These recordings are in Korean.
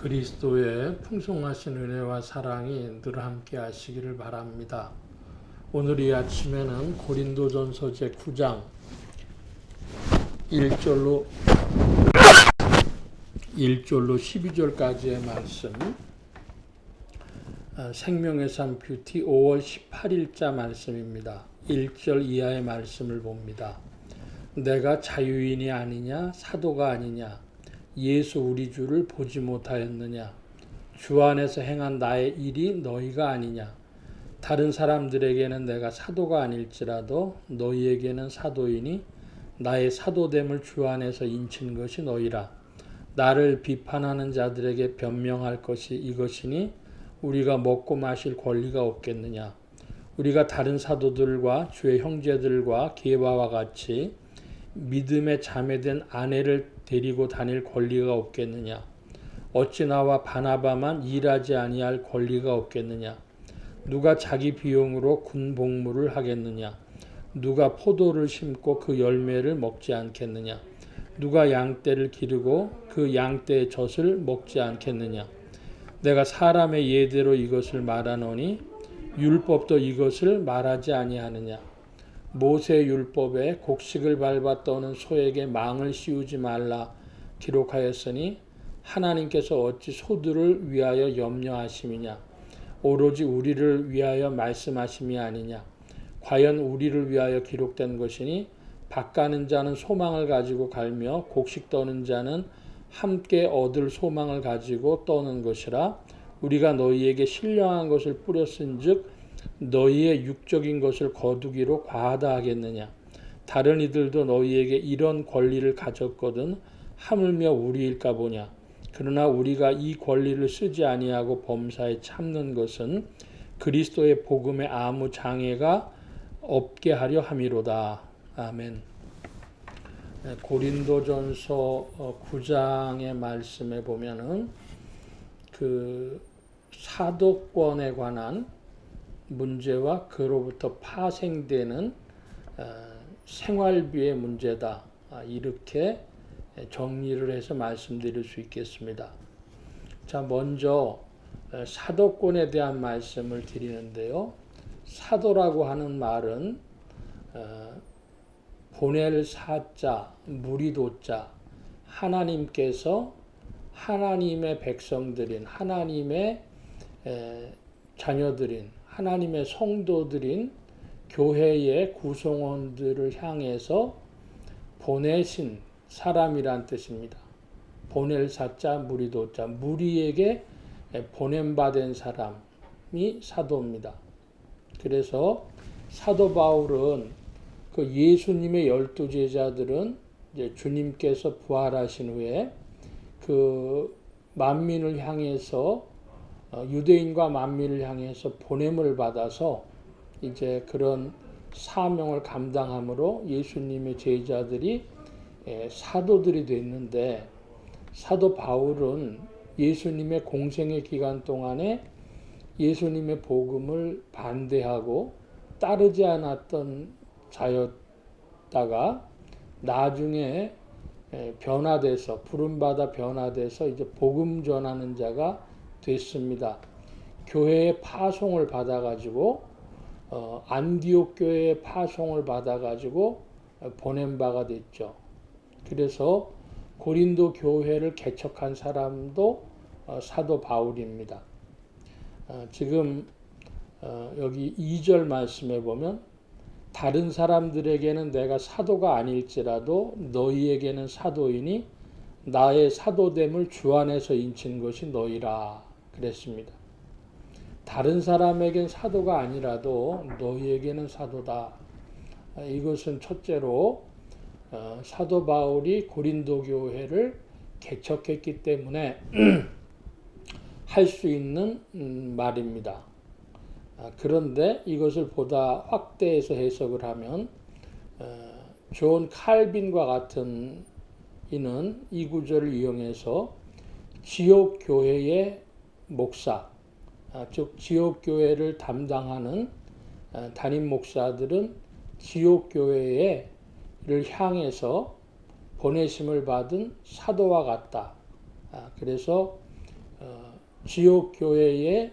그리스도의 풍성하신 은혜와 사랑이 늘 함께 하시기를 바랍니다. 오늘 이 아침에는 고린도전서 제9장 1절로 12절까지의 말씀, 생명의 삶 뷰티 5월 18일자 말씀입니다. 1절 이하의 말씀을 봅니다. 내가 자유인이 아니냐, 사도가 아니냐, 예수 우리 주를 보지 못하였느냐, 주 안에서 행한 나의 일이 너희가 아니냐, 다른 사람들에게는 내가 사도가 아닐지라도 너희에게는 사도이니 나의 사도됨을 주 안에서 인친 것이 너희라. 나를 비판하는 자들에게 변명할 것이 이것이니 우리가 먹고 마실 권리가 없겠느냐. 우리가 다른 사도들과 주의 형제들과 게바와 같이 믿음에 자매된 아내를 데리고 다닐 권리가 없겠느냐. 어찌 나와 바나바만 일하지 아니할 권리가 없겠느냐. 누가 자기 비용으로 군복무를 하겠느냐. 누가 포도를 심고 그 열매를 먹지 않겠느냐. 누가 양떼를 기르고 그 양떼의 젖을 먹지 않겠느냐. 내가 사람의 예대로 이것을 말하노니 율법도 이것을 말하지 아니하느냐. 모세 율법에 곡식을 밟아 떠는 소에게 망을 씌우지 말라 기록하였으니 하나님께서 어찌 소들을 위하여 염려하심이냐. 오로지 우리를 위하여 말씀하심이 아니냐. 과연 우리를 위하여 기록된 것이니 밭가는 자는 소망을 가지고 갈며 곡식 떠는 자는 함께 얻을 소망을 가지고 떠는 것이라. 우리가 너희에게 신령한 것을 뿌렸은즉 너희의 육적인 것을 거두기로 과하다 하겠느냐. 다른 이들도 너희에게 이런 권리를 가졌거든 하물며 우리일까 보냐. 그러나 우리가 이 권리를 쓰지 아니하고 범사에 참는 것은 그리스도의 복음에 아무 장애가 없게 하려 함이로다. 아멘. 고린도전서 9장의 말씀에 보면은 그 사도권에 관한 문제와 그로부터 파생되는 생활비의 문제다. 이렇게 정리를 해서 말씀드릴 수 있겠습니다. 자, 먼저 사도권에 대한 말씀을 드리는데요. 사도라고 하는 말은 보낼 사자, 무리도자, 하나님께서 하나님의 백성들인, 하나님의 자녀들인, 하나님의 성도들인 교회의 구성원들을 향해서 보내신 사람이란 뜻입니다. 보낼 사자, 무리도자, 무리에게 보냄받은 사람이 사도입니다. 그래서 사도 바울은 그 예수님의 12제자들은 이제 주님께서 부활하신 후에 그 만민을 향해서 유대인과 만민을 향해서 보냄을 받아서 이제 그런 사명을 감당함으로 예수님의 제자들이 사도들이 됐는데, 사도 바울은 예수님의 공생의 기간 동안에 예수님의 복음을 반대하고 따르지 않았던 자였다가 나중에 변화돼서 부름받아 변화돼서 이제 복음 전하는 자가 됐습니다. 교회의 파송을 받아가지고 안디옥 교회의 파송을 받아가지고 보낸 바가 됐죠. 그래서 고린도 교회를 개척한 사람도 사도 바울입니다. 지금 여기 2절 말씀에 보면 다른 사람들에게는 내가 사도가 아닐지라도 너희에게는 사도이니 나의 사도됨을 주 안에서 인친 것이 너희라 그랬습니다. 다른 사람에겐 사도가 아니라도 너희에게는 사도다. 이것은 첫째로 사도 바울이 고린도 교회를 개척했기 때문에 할 수 있는 말입니다. 그런데 이것을 보다 확대해서 해석을 하면 존 칼빈과 같은 이는 이 구절을 이용해서 지역 교회의 목사, 즉 지역 교회를 담당하는 담임 목사들은 지역 교회를 향해서 보내심을 받은 사도와 같다. 그래서 지역 교회의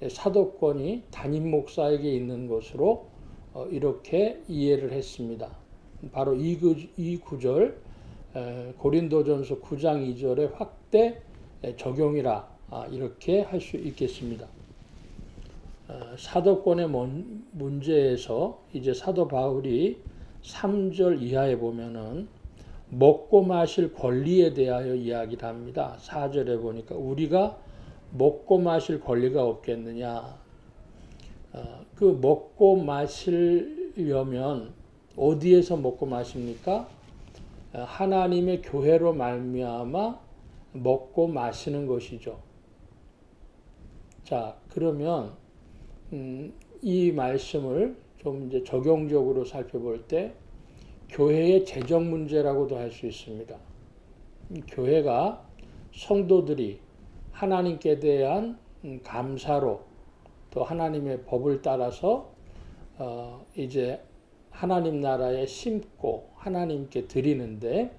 사도권이 담임 목사에게 있는 것으로 이렇게 이해를 했습니다. 바로 이 구절 고린도전서 9장 2절의 확대 적용이라 이렇게 할 수 있겠습니다. 사도권의 문제에서 이제 사도 바울이 3절 이하에 보면은 먹고 마실 권리에 대하여 이야기를 합니다. 4절에 보니까 우리가 먹고 마실 권리가 없겠느냐. 그 먹고 마시려면 어디에서 먹고 마십니까? 하나님의 교회로 말미암아 먹고 마시는 것이죠. 자, 그러면 이 말씀을 좀 이제 적용적으로 살펴볼 때 교회의 재정 문제라고도 할 수 있습니다. 교회가 성도들이 하나님께 대한 감사로 또 하나님의 법을 따라서 이제 하나님 나라에 심고 하나님께 드리는데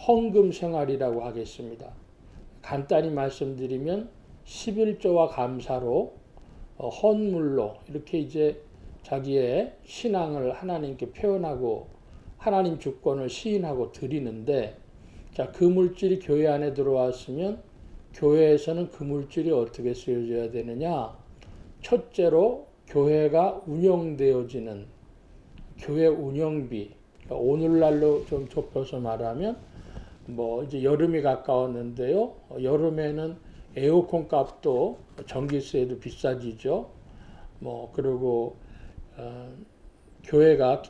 헌금 생활이라고 하겠습니다. 간단히 말씀드리면 11조와 감사로 헌물로 이렇게 이제 자기의 신앙을 하나님께 표현하고 하나님 주권을 시인하고 드리는데, 자, 그 물질이 교회 안에 들어왔으면 교회에서는 그 물질이 어떻게 쓰여져야 되느냐? 첫째로 교회가 운영되어지는 교회 운영비, 그러니까 오늘날로 좀 좁혀서 말하면 뭐 이제 여름이 가까웠는데요. 여름에는 에어컨 값도 전기세도 비싸지죠. 뭐 그리고 교회가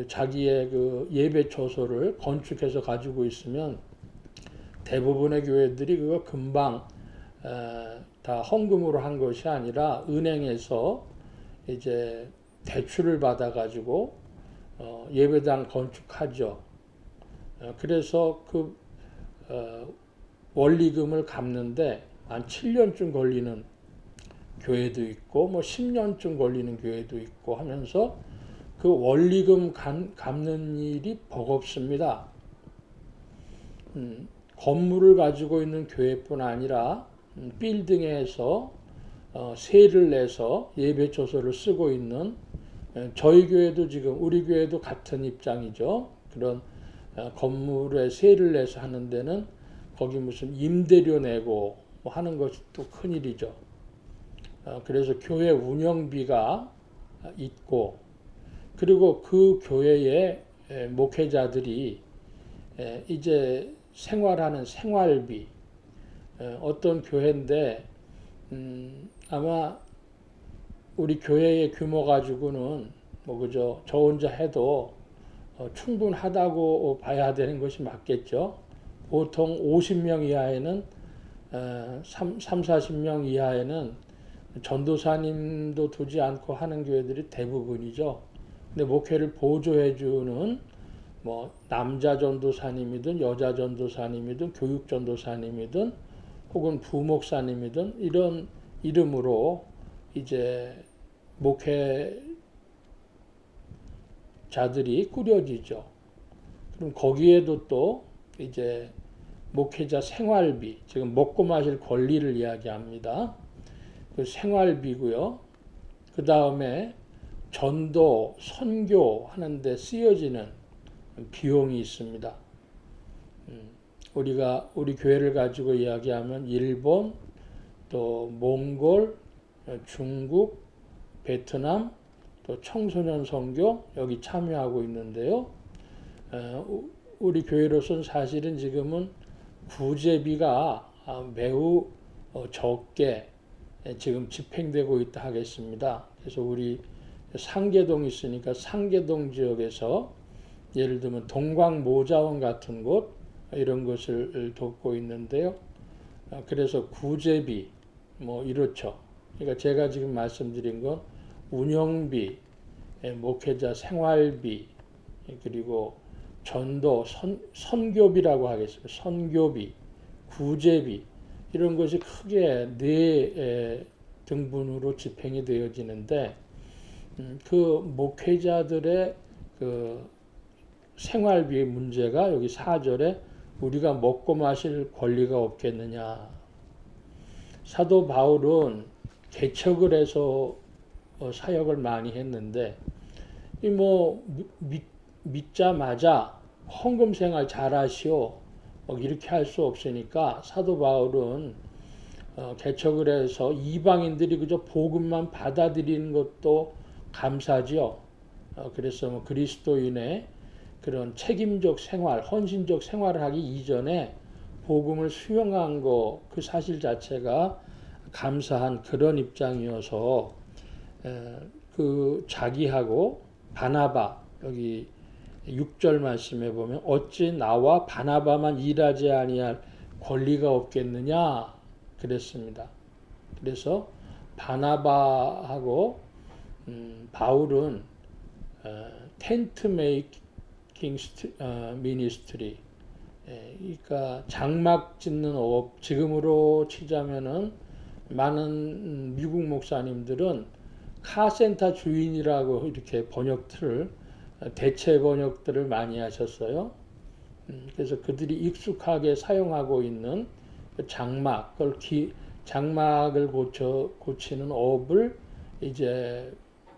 자기의 그 예배 처소를 건축해서 가지고 있으면 대부분의 교회들이 그거 금방 다 헌금으로 한 것이 아니라 은행에서 이제 대출을 받아 가지고 예배당 건축하죠. 그래서 그 원리금을 갚는데 한 7년쯤 걸리는 교회도 있고 뭐 10년쯤 걸리는 교회도 있고 하면서 그 원리금 갚는 일이 버겁습니다. 건물을 가지고 있는 교회뿐 아니라 빌딩에서 세를 내서 예배처소를 쓰고 있는 저희 교회도 지금 우리 교회도 같은 입장이죠. 그런 건물에 세를 내서 하는 데는 거기 무슨 임대료 내고 뭐 하는 것이 또 큰일이죠. 그래서 교회 운영비가 있고 그리고 그 교회의 목회자들이 이제 생활하는 생활비, 어떤 교회인데 아마 우리 교회의 규모 가지고는 뭐 그저 저 혼자 해도 충분하다고 봐야 되는 것이 맞겠죠. 보통 50명 이하에는 40명 이하에는 전도사님도 두지 않고 하는 교회들이 대부분이죠. 근데 목회를 보조해주는 뭐 남자 전도사님이든 여자 전도사님이든 교육 전도사님이든 혹은 부목사님이든 이런 이름으로 이제 목회자들이 꾸려지죠. 그럼 거기에도 또 이제 목회자 생활비, 지금 먹고 마실 권리를 이야기합니다. 그 생활비고요. 그 다음에 전도, 선교 하는데 쓰여지는 비용이 있습니다. 우리가 우리 교회를 가지고 이야기하면 일본, 또 몽골, 중국, 베트남, 또 청소년 선교 여기 참여하고 있는데요. 우리 교회로서는 사실은 지금은 구제비가 매우 적게 지금 집행되고 있다 하겠습니다. 그래서 우리 상계동 있으니까 상계동 지역에서 예를 들면 동광모자원 같은 곳 이런 것을 돕고 있는데요. 그래서 구제비 뭐 이렇죠. 그러니까 제가 지금 말씀드린 건 운영비, 목회자 생활비, 그리고 전도, 선교비라고 하겠습니다. 선교비, 구제비 이런 것이 크게 네 등분으로 집행이 되어지는데 그 목회자들의 그 생활비의 문제가 여기 4절에 우리가 먹고 마실 권리가 없겠느냐. 사도 바울은 개척을 해서 사역을 많이 했는데 이 뭐 믿자마자 헌금 생활 잘하시오 이렇게 할 수 없으니까 사도 바울은 개척을 해서 이방인들이 그저 복음만 받아들이는 것도 감사지요. 그래서 뭐 그리스도인의 그런 책임적 생활, 헌신적 생활을 하기 이전에 복음을 수용한 거 그 사실 자체가 감사한 그런 입장이어서 그 자기하고 바나바 여기 6절 말씀에 보면 어찌 나와 바나바만 일하지 아니할 권리가 없겠느냐 그랬습니다. 그래서 바나바하고 바울은 텐트 메이킹 미니스트리 그러니까 장막 짓는 업 지금으로 치자면은 많은 미국 목사님들은 카센터 주인이라고 이렇게 번역들을 대체 번역들을 많이 하셨어요. 그래서 그들이 익숙하게 사용하고 있는 장막, 장막을 고치는 업을 이제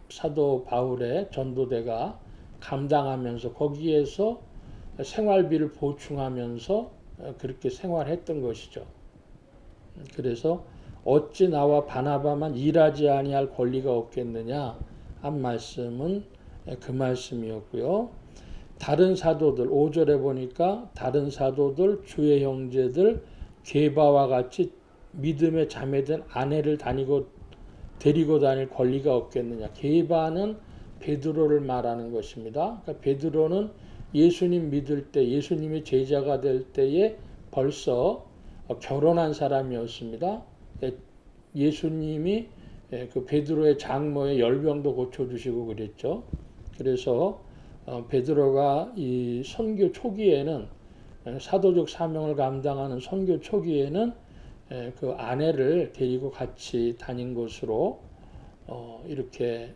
사도 바울의 전도대가 감당하면서 거기에서 생활비를 보충하면서 그렇게 생활했던 것이죠. 그래서 어찌 나와 바나바만 일하지 아니할 권리가 없겠느냐 한 말씀은 그 말씀이었고요. 다른 사도들 5절에 보니까 다른 사도들 주의 형제들 게바와 같이 믿음에 자매된 아내를 데리고 다닐 권리가 없겠느냐. 게바는 베드로를 말하는 것입니다. 그러니까 베드로는 예수님 믿을 때 예수님의 제자가 될 때에 벌써 결혼한 사람이었습니다. 예수님이 그 베드로의 장모의 열병도 고쳐주시고 그랬죠. 그래서 베드로가 이 선교 초기에는 사도적 사명을 감당하는 선교 초기에는 그 아내를 데리고 같이 다닌 것으로 이렇게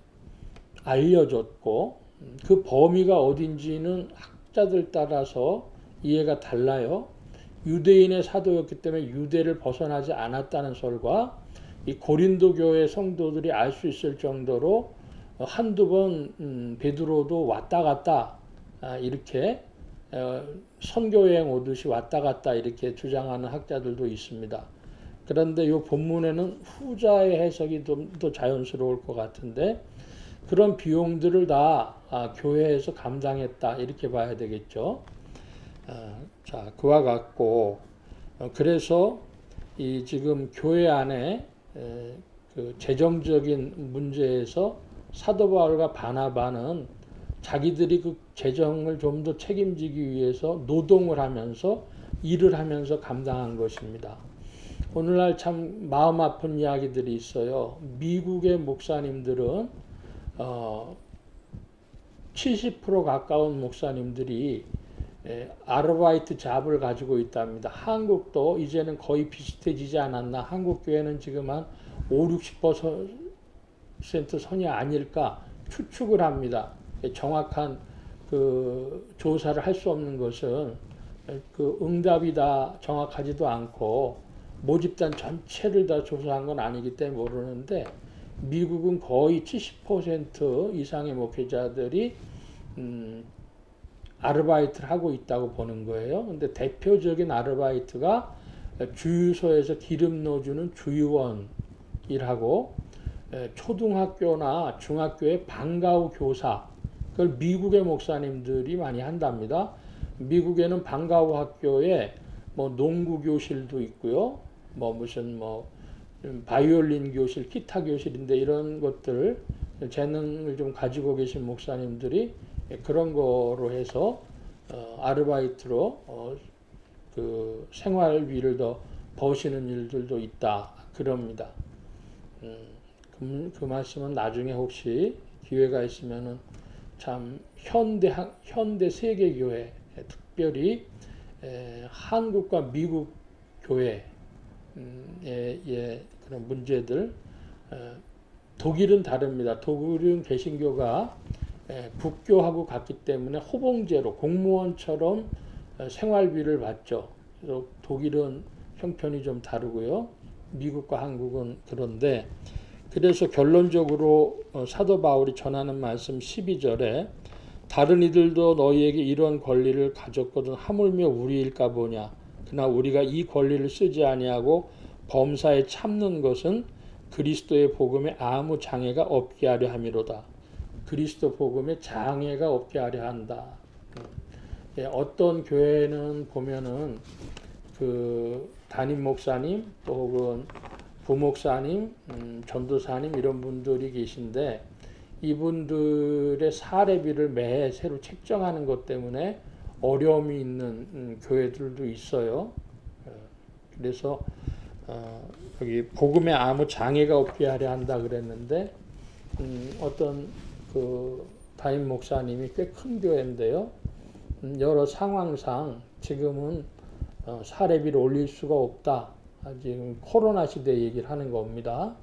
알려졌고 그 범위가 어딘지는 학자들 따라서 이해가 달라요. 유대인의 사도였기 때문에 유대를 벗어나지 않았다는 설과 이 고린도 교회 성도들이 알 수 있을 정도로 한두 번 베드로도 왔다 갔다 이렇게 선교여행 오듯이 왔다 갔다 이렇게 주장하는 학자들도 있습니다. 그런데 이 본문에는 후자의 해석이 좀 더 자연스러울 것 같은데 그런 비용들을 다 교회에서 감당했다 이렇게 봐야 되겠죠. 자, 그와 같고 그래서 이 지금 교회 안에 그 재정적인 문제에서 사도 바울과 바나바는 자기들이 그 재정을 좀 더 책임지기 위해서 노동을 하면서 일을 하면서 감당한 것입니다. 오늘날 참 마음 아픈 이야기들이 있어요. 미국의 목사님들은 70% 가까운 목사님들이 아르바이트 잡을 가지고 있답니다. 한국도 이제는 거의 비슷해지지 않았나. 한국 교회는 지금 한 5, 60% 선이 아닐까 추측을 합니다. 정확한 그 조사를 할 수 없는 것은 그 응답이 다 정확하지도 않고 모집단 전체를 다 조사한 건 아니기 때문에 모르는데 미국은 거의 70% 이상의 목회자들이 아르바이트를 하고 있다고 보는 거예요. 근데 대표적인 아르바이트가 주유소에서 기름 넣어주는 주유원 일하고 초등학교나 중학교의 방과후 교사 그걸 미국의 목사님들이 많이 한답니다. 미국에는 방과후 학교에 뭐 농구 교실도 있고요. 뭐 무슨 뭐 바이올린 교실, 기타 교실인데 이런 것들 재능을 좀 가지고 계신 목사님들이 그런 거로 해서 아르바이트로 그 생활비를 더 버시는 일들도 있다 그럽니다. 그 말씀은 나중에 혹시 기회가 있으면은 참 현대 세계 교회 특별히 한국과 미국 교회의 그런 문제들 독일은 다릅니다. 독일은 개신교가 국교하고 같기 때문에 호봉제로 공무원처럼 생활비를 받죠. 그래서 독일은 형편이 좀 다르고요. 미국과 한국은 그런데 그래서 결론적으로 사도 바울이 전하는 말씀 12절에 다른 이들도 너희에게 이런 권리를 가졌거든 하물며 우리일까 보냐. 그러나 우리가 이 권리를 쓰지 아니하고 범사에 참는 것은 그리스도의 복음에 아무 장애가 없게 하려 함이로다. 그리스도 복음에 장애가 없게 하려 한다. 어떤 교회는 보면은 그 담임 목사님 또 혹은 부목사님, 전도사님 이런 분들이 계신데 이분들의 사례비를 매해 새로 책정하는 것 때문에 어려움이 있는 교회들도 있어요. 그래서 여기 복음에 아무 장애가 없게 하려 한다 그랬는데 어떤 그 담임 목사님이 꽤 큰 교회인데요. 여러 상황상 지금은 사례비를 올릴 수가 없다. 지금 코로나 시대 얘기를 하는 겁니다.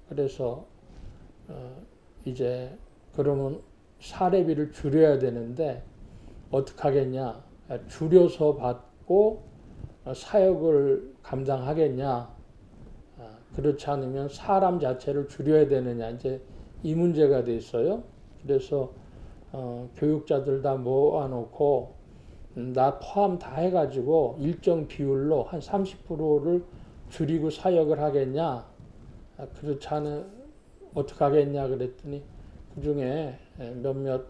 그래서 이제 그러면 사례비를 줄여야 되는데 어떻게 하겠냐? 줄여서 받고 사역을 감당하겠냐? 그렇지 않으면 사람 자체를 줄여야 되느냐? 이제 이 문제가 돼 있어요. 그래서 교육자들 다 모아놓고 나 포함 다 해가지고 일정 비율로 한 30%를 줄이고 사역을 하겠냐? 그렇지 않으면 어떻게 하겠냐 그랬더니 그 중에 몇몇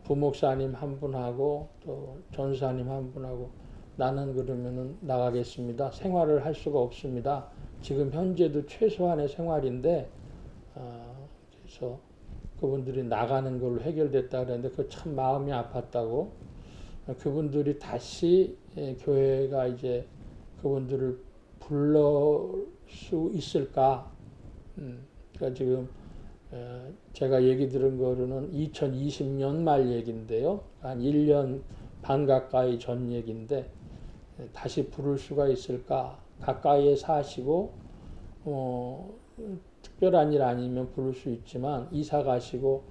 부목사님 한 분하고 또 전사님 한 분하고 나는 그러면은 나가겠습니다. 생활을 할 수가 없습니다. 지금 현재도 최소한의 생활인데 그래서 그분들이 나가는 걸로 해결됐다 그랬는데 그 참 마음이 아팠다고. 그분들이 다시 교회가 이제 그분들을 불러 수 있을까? 그러니까 지금 제가 얘기 들은 거로는 2020년 말 얘기인데요. 한 1년 반 가까이 전 얘기인데 다시 부를 수가 있을까? 가까이에 사시고 특별한 일 아니면 부를 수 있지만 이사 가시고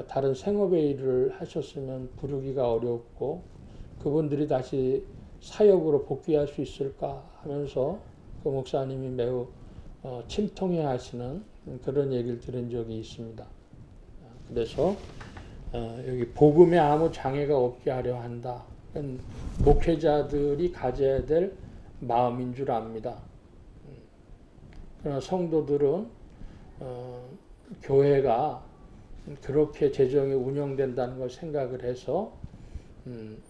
다른 생업의 일을 하셨으면 부르기가 어렵고 그분들이 다시 사역으로 복귀할 수 있을까 하면서 그 목사님이 매우 침통해 하시는 그런 얘기를 들은 적이 있습니다. 그래서 여기 복음에 아무 장애가 없게 하려 한다. 목회자들이 가져야 될 마음인 줄 압니다. 그러나 성도들은 교회가 그렇게 재정이 운영된다는 걸 생각을 해서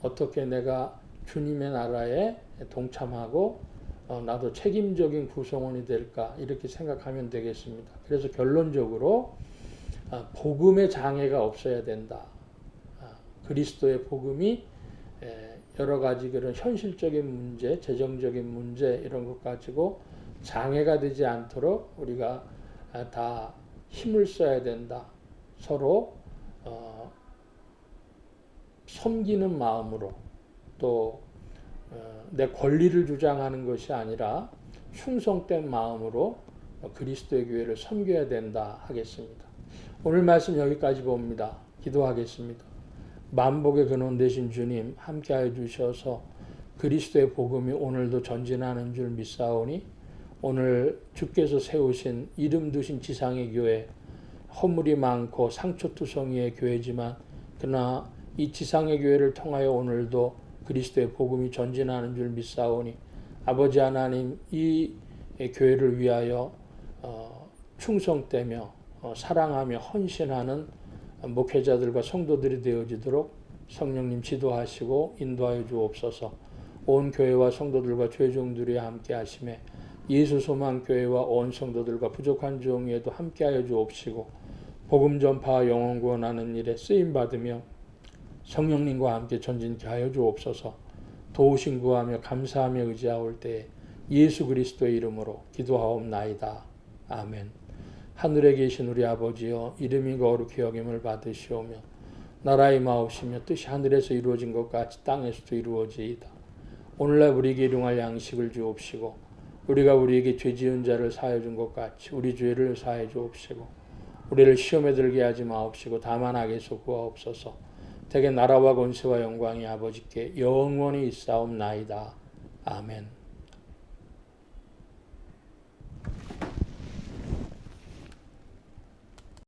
어떻게 내가 주님의 나라에 동참하고 나도 책임적인 구성원이 될까 이렇게 생각하면 되겠습니다. 그래서 결론적으로 복음의 장애가 없어야 된다. 그리스도의 복음이 여러 가지 그런 현실적인 문제, 재정적인 문제 이런 것 가지고 장애가 되지 않도록 우리가 다 힘을 써야 된다. 서로 섬기는 마음으로 또 내 권리를 주장하는 것이 아니라 충성된 마음으로 그리스도의 교회를 섬겨야 된다 하겠습니다. 오늘 말씀 여기까지 봅니다. 기도하겠습니다. 만복의 근원 되신 주님 함께하여 주셔서 그리스도의 복음이 오늘도 전진하는 줄 믿사오니 오늘 주께서 세우신 이름 두신 지상의 교회 허물이 많고 상처투성이의 교회지만 그러나 이 지상의 교회를 통하여 오늘도 그리스도의 복음이 전진하는 줄 믿사오니 아버지 하나님 이 교회를 위하여 충성되며 사랑하며 헌신하는 목회자들과 성도들이 되어지도록 성령님 지도하시고 인도하여 주옵소서. 온 교회와 성도들과 죄종들이 함께 하심에 예수 소망 교회와 온 성도들과 부족한 종에도 함께하여 주옵시고 복음 전파와 영혼 구원하는 일에 쓰임 받으며 성령님과 함께 전진케 하여 주옵소서. 도우심 구하며 감사하며 의지하올 때에 예수 그리스도의 이름으로 기도하옵나이다. 아멘. 하늘에 계신 우리 아버지여 이름이 거룩히 여김을 받으시오며 나라의 마옵시며 뜻이 하늘에서 이루어진 것 같이 땅에서도 이루어지이다. 오늘날 우리에게 일용할 양식을 주옵시고 우리가 우리에게 죄 지은 자를 사하여 준 것 같이 우리 죄를 사하여 주옵시고 우리를 시험에 들게 하지 마옵시고 다만 악에서 구하옵소서. 대개 나라와 권세와 영광이 아버지께 영원히 있사옵나이다. 아멘.